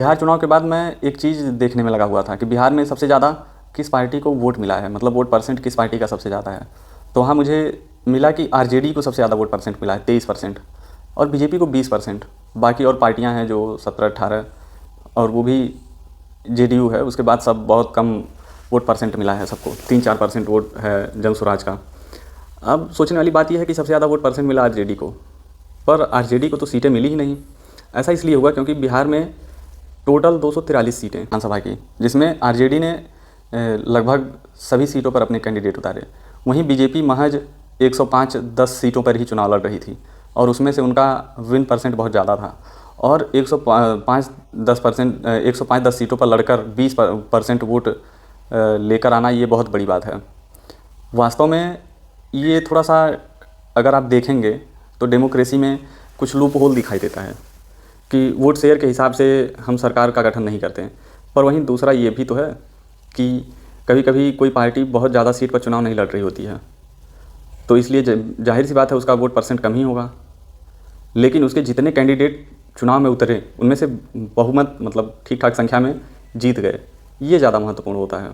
बिहार चुनाव के बाद मैं एक चीज़ देखने में लगा हुआ था कि बिहार में सबसे ज़्यादा किस पार्टी को वोट मिला है, मतलब वोट परसेंट किस पार्टी का सबसे ज़्यादा है। तो वहाँ मुझे मिला कि आरजेडी को सबसे ज़्यादा वोट परसेंट मिला है 23%, और बीजेपी को 20%। बाकी और पार्टियाँ हैं जो 17-18, और वो भी जेडीयू है, उसके बाद सब बहुत कम वोट परसेंट मिला है सबको, 3-4% वोट है जन स्वराज का। अब सोचने वाली बात यह है कि सबसे ज़्यादा वोट परसेंट मिला आरजेडी को, पर आरजेडी को तो सीटें मिली ही नहीं। ऐसा इसलिए हुआ क्योंकि बिहार में टोटल 243 सीटें विधानसभा की, जिसमें आरजेडी ने लगभग सभी सीटों पर अपने कैंडिडेट उतारे। वहीं बीजेपी महज 105-10 सीटों पर ही चुनाव लड़ रही थी, और उसमें से उनका विन परसेंट बहुत ज़्यादा था। और 105-10 सीटों पर लड़कर 20% वोट लेकर आना, ये बहुत बड़ी बात है। वास्तव में ये थोड़ा सा अगर आप देखेंगे तो डेमोक्रेसी में कुछ लूप होल दिखाई देता है कि वोट शेयर के हिसाब से हम सरकार का गठन नहीं करते हैं। पर वहीं दूसरा ये भी तो है कि कभी कभी कोई पार्टी बहुत ज़्यादा सीट पर चुनाव नहीं लड़ रही होती है, तो इसलिए जाहिर सी बात है उसका वोट परसेंट कम ही होगा। लेकिन उसके जितने कैंडिडेट चुनाव में उतरे, उनमें से बहुमत मतलब ठीक ठाक संख्या में जीत गए, ये ज़्यादा महत्वपूर्ण होता है।